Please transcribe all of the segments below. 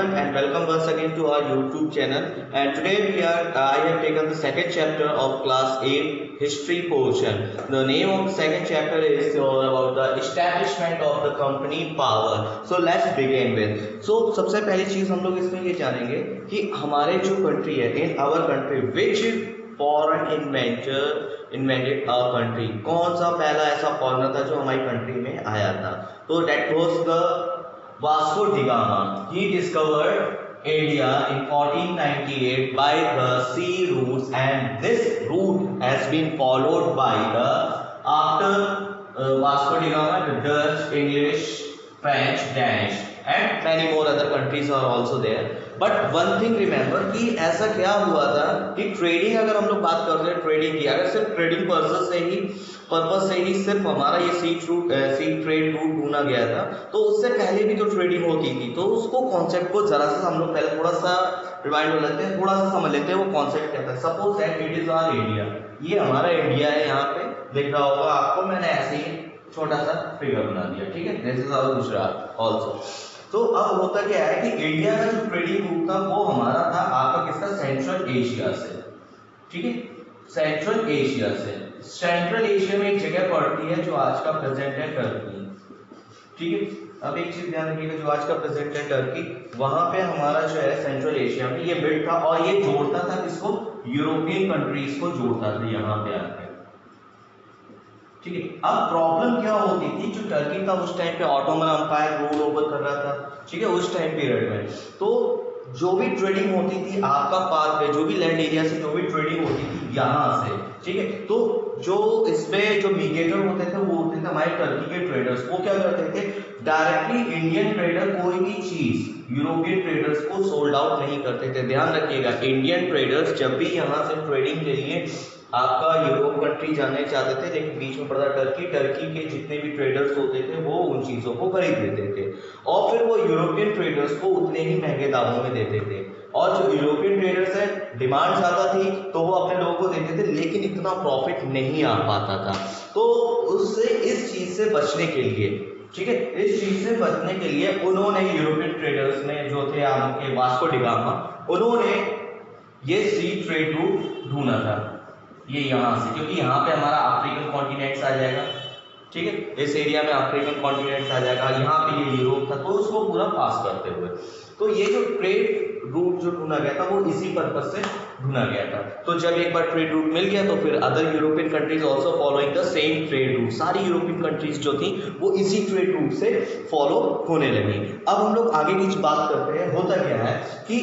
everyone and welcome once again to our YouTube channel. And today I have taken the second chapter of class 8 history portion. The name of the second chapter is about the establishment of the company power. So let's begin with. So सबसे पहली चीज हम लोग इसमें ये जानेंगे कि हमारे जो कंट्री है, in our country which foreign invented our country, कौन सा पहला ऐसा फॉरेनर था जो हमारी कंट्री में आया था? तो that was the Vasco da Gama. He discovered India in 1498 by the sea routes, and this route has been followed by the after Vasco da Gama, the Dutch, English, French, Danish, and many more other countries are also there. But one thing remember कि ऐसा क्या हुआ था कि trading, अगर हम लोग बात कर रहे हैं ट्रेडिंग की, अगर सिर्फ ट्रेडिंग पर्पस से ही सिर्फ हमारा ये सी ट्रेड रूट ढूंढा गया था, तो उससे पहले भी तो ट्रेडिंग होती थी. तो उसको कॉन्सेप्ट को जरा सा हम लोग पहले थोड़ा सा रिवाइंड हो लेते हैं, थोड़ा सा समझ लेते हैं वो कॉन्सेप्ट क्या था. Suppose that it is our India. ये हमारा इंडिया है, यहाँ पे दिख रहा होगा आपको, मैंने ऐसे ही छोटा सा फिगर बना दिया. ठीक है, this is our Gujarat also. तो अब होता क्या है कि इंडिया का जो ट्रेडिंग रूट था वो हमारा था आपका किसका, सेंट्रल एशिया से. ठीक है, सेंट्रल एशिया से. सेंट्रल एशिया में एक जगह पड़ती है जो आज का प्रेजेंट है टर्की. ठीक है, अब एक चीज ध्यान रखिएगा, जो आज का प्रेजेंट है टर्की, वहां पे हमारा जो है सेंट्रल एशिया में ये बिल्ड था और ये जोड़ता था किसको, यूरोपियन कंट्रीज को जोड़ता था यहाँ पे आकर. ठीक है, अब प्रॉब्लम क्या होती थी, जो टर्की था उस टाइम पे ऑटोमन एम्पायर रूल ओवर कर रहा था. ठीक है, उस टाइम पीरियड में तो जो भी ट्रेडिंग होती थी आपका पार पे, जो भी लैंड एरिया से जो भी ट्रेडिंग होती थी यहाँ से, ठीक है, तो जो इसमें जो मीडिएटर होते थे वो होते थे हमारे टर्की के ट्रेडर्स. वो क्या करते थे, डायरेक्टली इंडियन ट्रेडर कोई भी चीज यूरोपियन ट्रेडर्स को सोल्ड आउट नहीं करते थे. ध्यान रखिएगा, इंडियन ट्रेडर्स जब भी यहाँ से ट्रेडिंग के लिए आपका यूरोप कंट्री जाने चाहते थे, लेकिन बीच में पड़ता टर्की के जितने भी ट्रेडर्स होते थे वो उन चीजों को खरीद लेते थे और फिर वो यूरोपियन ट्रेडर्स को उतने ही महंगे दामों में देते थे. और जो यूरोपियन ट्रेडर्स है, डिमांड ज्यादा थी तो वो अपने लोगों को देते थे, लेकिन इतना प्रॉफिट नहीं आ पाता था. तो उससे इस चीज से बचने के लिए, ठीक है, इस चीज से बचने के लिए उन्होंने यूरोपियन ट्रेडर्स ने जो थे आपके वास्को डी गामा, उन्होंने ये सी ट्रेड रूट ढूंढा था. ये यहाँ से, क्योंकि यहाँ पे हमारा अफ्रीकन कॉन्टिनेंट्स आ जाएगा. ठीक है, इस एरिया में अफ्रीकन कॉन्टिनेंट्स आ जाएगा, यहाँ पे ये यूरोप था, तो उसको पूरा पास करते हुए तो ये जो ट्रेड रूट जो ढूंढा गया था वो इसी पर्पस से ढूंढा गया था. तो जब एक बार ट्रेड रूट मिल गया तो फिर other European countries also following the same trade route. सारी यूरोपियन कंट्रीज जो थी वो इसी ट्रेड रूट से फॉलो होने लगी. अब हम लोग आगे की बात करते हैं. होता क्या है कि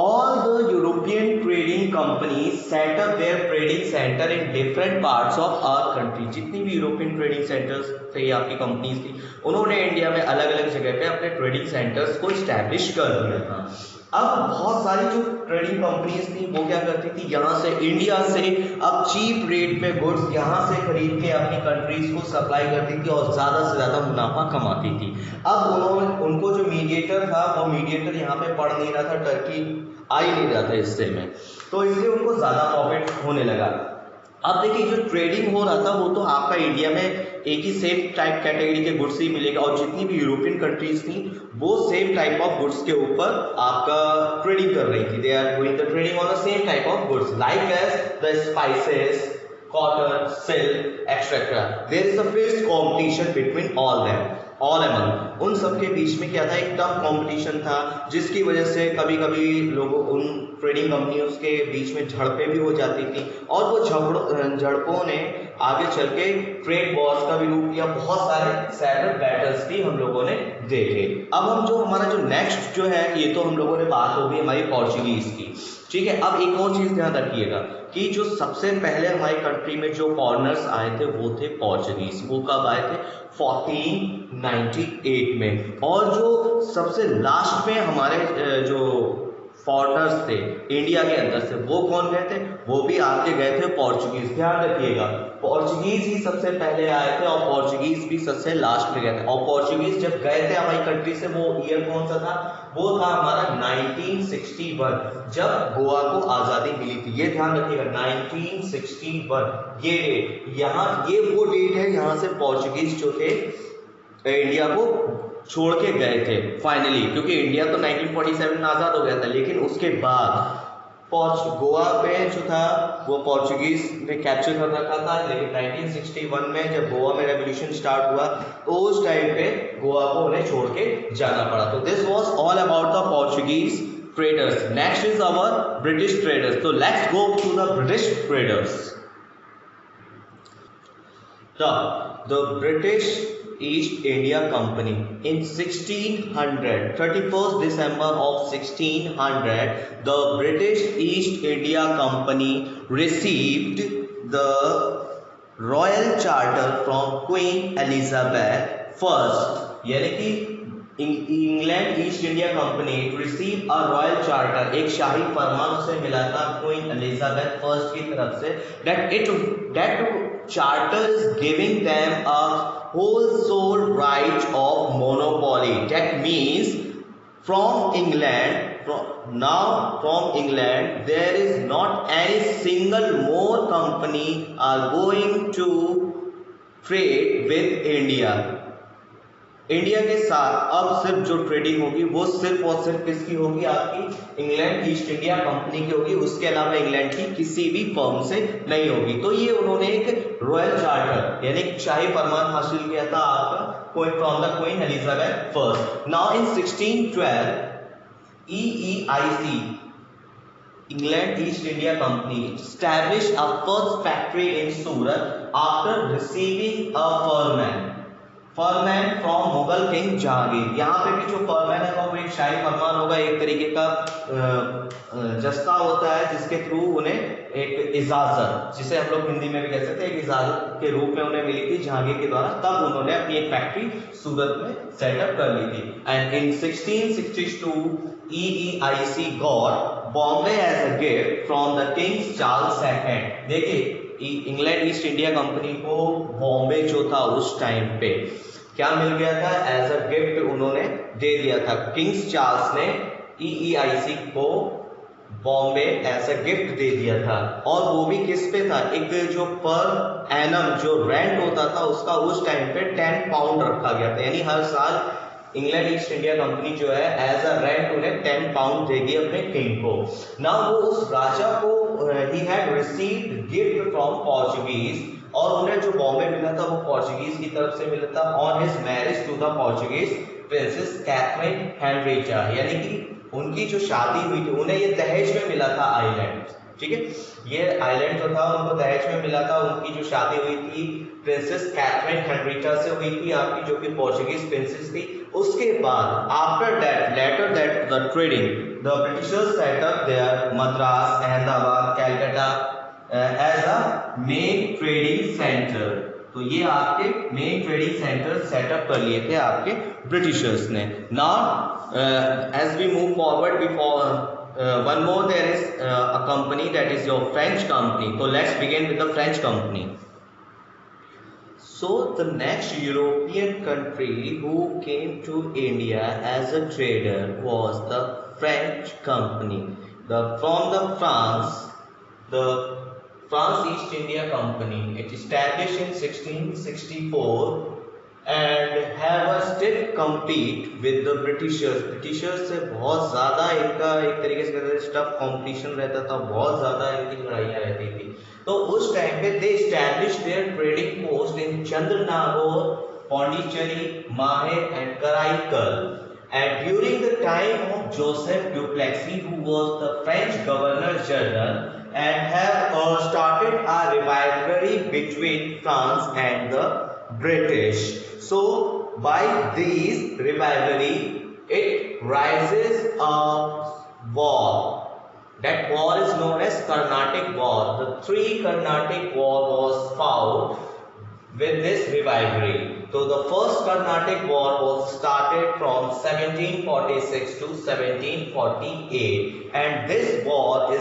all the European trading companies set up their trading center in different parts of our country. जितनी भी यूरोपियन ट्रेडिंग सेंटर्स थे, आपकी कंपनीज थी, उन्होंने इंडिया में अलग अलग जगह पे अपने ट्रेडिंग सेंटर्स को स्टैब्लिश कर दिया था. अब बहुत सारी जो ट्रेडिंग कंपनीज थी वो क्या करती थी, यहाँ से इंडिया से अब चीप रेट में गुड्स यहाँ से खरीद के अपनी कंट्रीज को सप्लाई करती थी और ज्यादा से ज्यादा मुनाफा कमाती थी. अब उनको जो मीडिएटर था वो मीडिएटर यहाँ पे पड़ नहीं रहा था, टर्की आ ही नहीं रहा था हिस्से में, तो इसलिए उनको ज्यादा प्रॉफिट होने लगा. अब देखिए, जो ट्रेडिंग हो रहा था वो तो आपका इंडिया में एक ही सेम टाइप कैटेगरी के गुड्स ही मिलेगा, और जितनी भी यूरोपियन कंट्रीज थी वो सेम टाइप ऑफ गुड्स के ऊपर आपका ट्रेडिंग कर रही थी. They are doing the trading on the same type of goods like as the spices, cotton, silk etcetera. There is a fierce competition between all among. उन सब के बीच में क्या था, एक टफ कंपटीशन था, जिसकी वजह से कभी कभी लोगों उन ट्रेडिंग कंपनियों के बीच में झड़पें भी हो जाती थी, और वो झड़पों ने आगे चल के ट्रेड वॉर्स का भी रूप लिया. बहुत सारे सैड बैटल्स भी हम लोगों ने देखे. अब हम जो हमारा जो नेक्स्ट जो है, ये तो हम लोगों ने बात होगी हमारी पोर्चुगीज की. ठीक है, अब एक और चीज ध्यान रखिएगा कि जो सबसे पहले हमारी कंट्री में जो फॉरेनर्स आए थे वो थे पोर्चुगीज. वो कब आए थे, 1498 में. और जो सबसे लास्ट में हमारे जो फॉरेनर्स थे इंडिया के अंदर से, वो कौन गए थे, वो भी आके गए थे पोर्चुगीज. ध्यान रखिएगा, पोर्चुगीज ही सबसे पहले आए थे और पोर्चुगीज भी सबसे लास्ट में गए थे. और पोर्चुगीज जब गए थे हमारी कंट्री से, वो ईयर कौन सा था, वो था हमारा 1961, जब गोवा को आजादी मिली थी. ये ध्यान रखिएगा, 1961 ये डेट, यहाँ ये वो डेट है यहाँ से पोर्चुगीज जो थे इंडिया को छोड़ के गए थे फाइनली, क्योंकि इंडिया तो 1947 में आज़ाद हो गया था, लेकिन उसके बाद गोवा पे जो था वो पोर्चुगीज ने कैप्चर कर रखा था। लेकिन 1961 में जब गोवा में रेवोल्यूशन स्टार्ट हुआ तो उस टाइम पे गोवा को उन्हें छोड़ के जाना पड़ा। तो this was all about the Portuguese traders. Next is our British traders. तो let's go to the British traders. The British East India Company in 1600, 31st December of 1600, the British East India Company received the Royal Charter from Queen Elizabeth I. यानी कि England East India company receive a royal charter, एक शाही फरमान उसे मिला था queen Elizabeth first की तरफ से, that charter is giving them a whole soul right of monopoly. That means from England there is not any single more company are going to trade with India. India के साथ अब सिर्फ जो trading होगी वो सिर्फ और सिर्फ किसकी होगी, आपकी इंग्लैंड ईस्ट इंडिया कंपनी की होगी। उसके अलावा इंग्लैंड की किसी भी फर्म से नहीं होगी। तो ये उन्होंने एक रॉयल चार्टर यानी शाही फरमान हासिल किया था आपका from the queen Elizabeth first. Now in 1612 EEIC England East India Company established a first factory in Surat after receiving a Farman from Mughal king Jahangir. यहाँ पे भी जो फरमान है वो एक शाही फरमान होगा, एक तरीके का जस्ता होता है जिसके थ्रू उन्हें एक इजाजत, जिसे हम लोग हिंदी में भी कह सकते हैं, एक इजाजत के रूप में उन्हें मिली थी जहांगीर के द्वारा। तब उन्होंने अपनी एक फैक्ट्री सूरत में सेटअप कर ली थी। And in 1662 EEIC got Bombay as a gift from the king Charles II। देखिए इंग्लैंड ईस्ट इंडिया कंपनी को बॉम्बे जो था उस टाइम पे क्या मिल गया था, एज अ गिफ्ट उन्होंने दे दिया था। किंग्स चार्ल्स ने EEIC को बॉम्बे एज अ गिफ्ट दे दिया था। और वो भी किस पे था, एक जो पर एनम जो रेंट होता था उसका उस टाइम पे 10 पाउंड रखा गया था। यानी हर साल इंग्लैंड ईस्ट इंडिया कंपनी जो है एज अ रेंट उन्हें 10 पाउंड देगी अपने किंग को। ना वो उस राजा को he had received gift from Portuguese, और उन्हें जो बॉम्बे मिला था वो पोर्चुगीज की तरफ से मिला था on his marriage to the Portuguese princess Catherine Henrietta. यानी कि उनकी जो शादी हुई थी उन्हें ये दहेज में मिला था आइलैंड। ठीक है, ये आइलैंड जो था उनको दहेज में मिला था। उनकी जो शादी हुई थी प्रिंसेस कैथरीन हेनरिटा से हुई थी आपकी, जो कि पोर्चुगीज प्रिंसेस थी। उसके बाद after that later that the trading the Britishers set up there Madras, Ahmedabad, Calcutta as a main trading centre. तो ये आपके मेन ट्रेडिंग सेंटर सेटअप कर लिए थे आपके ब्रिटिशर्स ने। Now as we move forward before one more there is a company that is your French company. So let's begin with the French company. So the next European country who came to India as a trader was the French company. From the France East India Company. It established in 1664 and have a stiff compete with the Britishers. Britishers से बहुत ज़्यादा इनका एक तरीके से कहते हैं stuff competition रहता था, बहुत ज़्यादा इनकी लड़ाइयाँ रहती थी। तो उस टाइम पे they establish their trading post in Chandernagore, Pondicherry, Mahe and Karaikal. And during the time of Joseph Duplessis, who was the French Governor General, and have started a rivalry between France and the British. So by this rivalry, it rises a war. That war is known as Carnatic War. The three Carnatic War was fought with this rivalry. So the first Carnatic War was started from 1746 to 1748, and this war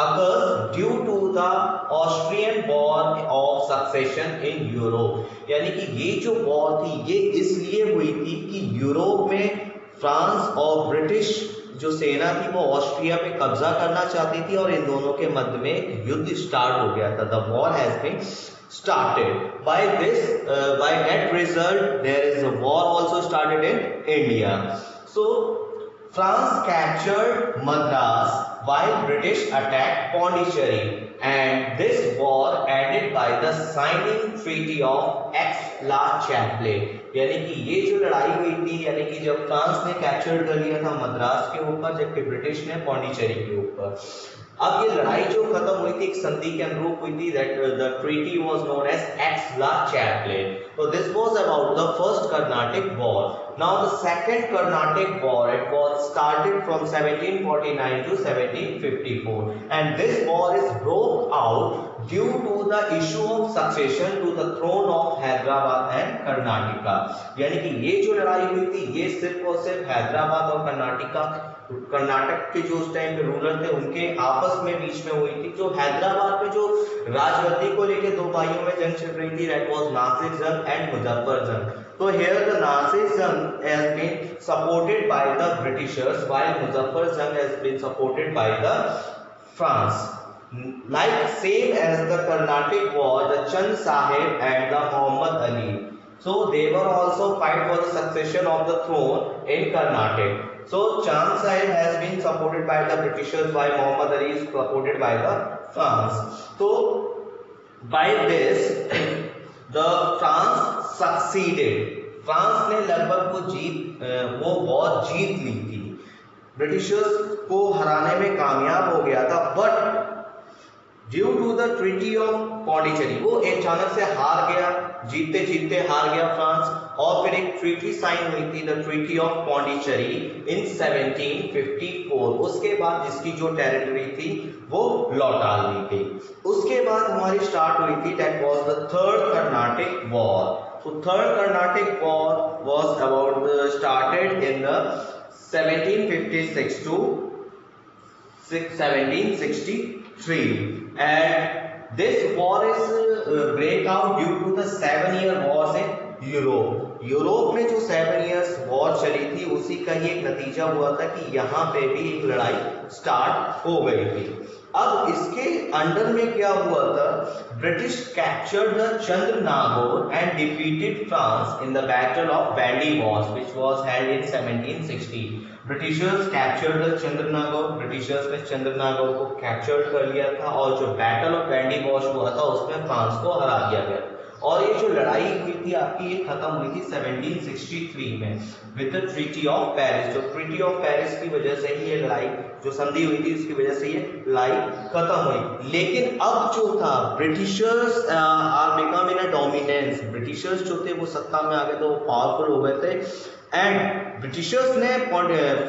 occurs due to the Austrian War of Succession in Europe. यानी कि ये जो war थी ये इसलिए हुई थी कि यूरोप में फ्रांस और ब्रिटिश जो सेना थी वो ऑस्ट्रिया पे कब्जा करना चाहती थी और इन दोनों के मध्य में युद्ध स्टार्ट हो गया था। The war has been started. By that result, there is a war also started in India. So, France captured Madras while British attacked Pondicherry, and this war ended by the signing treaty of Aix-la-Chapelle. यानी कि ये जो लड़ाई हुई थी, यानी कि जब फ्रांस ने कैप्चर कर लिया था मद्रास के ऊपर, जबकि ब्रिटिश ने पौंडीचेरी के ऊपर। अब ये लड़ाई जो खत्म हुई थी एक संधि के अनुरूप हुई थी, that the treaty was known as Aix-la-Chapelle. So this was about the first Carnatic War. Now the second Carnatic War, it was started from 1749 to 1754, and this war is broke out due to the issue of succession to the throne of Hyderabad and Karnataka. यानी कि ये जो लड़ाई हुई थी ये सिर्फ और सिर्फ हैदराबाद और कर्नाटक के जो उस टाइम पे रूलर थे उनके आपस में बीच में हुई थी। जो हैदराबाद में जो राजगद्दी को लेके दो भाइयों में जंग छिड़ रही थी, दैट वाज नासिर जंग एंड मुजफ्फर जंग। तो here the Nasir Jung has been supported by the Britishers while Muzaffar Jung has been supported by the France. Like same as the Carnatic War, the Chand Sahib and the Muhammad Ali. So they were also fight for the succession of the throne in Carnatic. So Chand Sahib has been supported by the Britishers while Muhammad Ali is supported by the France. So by this the France succeeded. France ने लगभग वो war जीत ली थी, Britishers को हराने में कामयाब हो गया था, but due to the treaty of Pondicherry वो अचानक से हार गया, जीतते जीतते हार गया फ्रांस। और फिर एक ट्रीटी साइन हुई थी, द ट्रीटी ऑफ पौंडीचेरी इन 1754। उसके बाद जिसकी जो टेरिटरी थी वो लौटा दी गई। उसके बाद हमारी स्टार्ट हुई थी, that was the third Carnatic war. तो third Carnatic war was about started in the 1756 to 1763, and this war is break out due to the 7-year wars in Europe. Europe में जो 7 years वॉर चली थी उसी का ही एक नतीजा हुआ था कि यहाँ पे भी एक लड़ाई स्टार्ट हो गई थी। अब इसके अंडर में क्या हुआ था, British captured the Chandernagore and defeated France in the battle of Wandiwash which was held in 1760। Britishers captured the Chandernagore, Britishers ने चंद्रनागौर को कैप्चर कर लिया था और जो बैटल ऑफ बैंडी वॉर्स हुआ था उसमें फ्रांस को हरा दिया गया। और ये जो लड़ाई हुई थी आपकी ये खत्म हुई थी 1763 में with the treaty of Paris. जो ट्रीटी ऑफ पेरिस की वजह से ही ये लड़ाई जो संधि हुई थी उसकी वजह से ये लड़ाई खत्म हुई। लेकिन अब जो था Britishers are become in a dominance, Britishers जो थे वो सत्ता में आ गए थे, वो पावरफुल हो गए थे। एंड ब्रिटिशर्स ने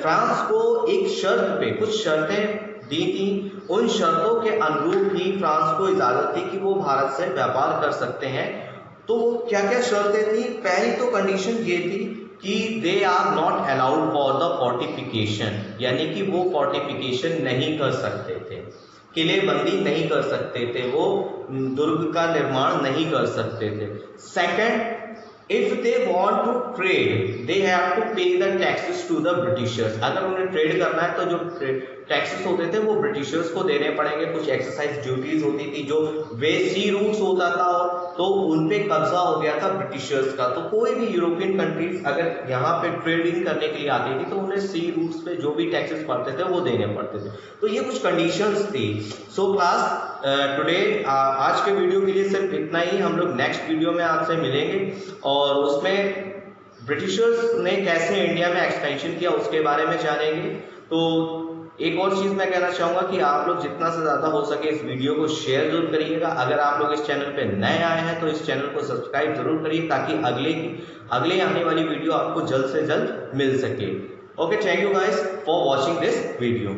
फ्रांस को एक शर्त पे कुछ शर्तें दी थी, उन शर्तों के अनुरूप ही फ्रांस को इजाजत थी कि वो भारत से व्यापार कर सकते हैं। तो क्या क्या शर्तें थी, पहली तो कंडीशन ये थी कि they are not allowed for the fortification, यानी कि वो फोर्टिफिकेशन नहीं कर सकते थे, किलेबंदी नहीं कर सकते थे, वो दुर्ग का निर्माण नहीं कर सकते थे। Second, if they want to trade they have to pay the taxes to the Britishers। अगर उन्हें ट्रेड करना है तो जो टैक्सेस होते थे वो ब्रिटिशर्स को देने पड़ेंगे। कुछ एक्सरसाइज ड्यूटीज होती थी, जो वे सी रूट्स होता था तो उन पे कब्जा हो गया था ब्रिटिशर्स का। तो कोई भी यूरोपियन कंट्रीज अगर यहाँ पे ट्रेडिंग करने के लिए आती थी तो उन्हें सी रूट्स पे जो भी टैक्सेस पड़ते थे वो देने पड़ते थे। तो ये कुछ कंडीशंस थी। सो क्लास टुडे आज के वीडियो के लिए सिर्फ इतना ही। हम लोग नेक्स्ट वीडियो में आपसे मिलेंगे और उसमें ब्रिटिशर्स ने कैसे इंडिया में एक्सपेंशन किया उसके बारे में जानेंगे। तो एक और चीज मैं कहना चाहूंगा कि आप लोग जितना से ज्यादा हो सके इस वीडियो को शेयर जरूर करिएगा। अगर आप लोग इस चैनल पे नए आए हैं तो इस चैनल को सब्सक्राइब जरूर करिए ताकि अगले आने वाली वीडियो आपको जल्द से जल्द मिल सके। Okay, thank you guys for watching this video.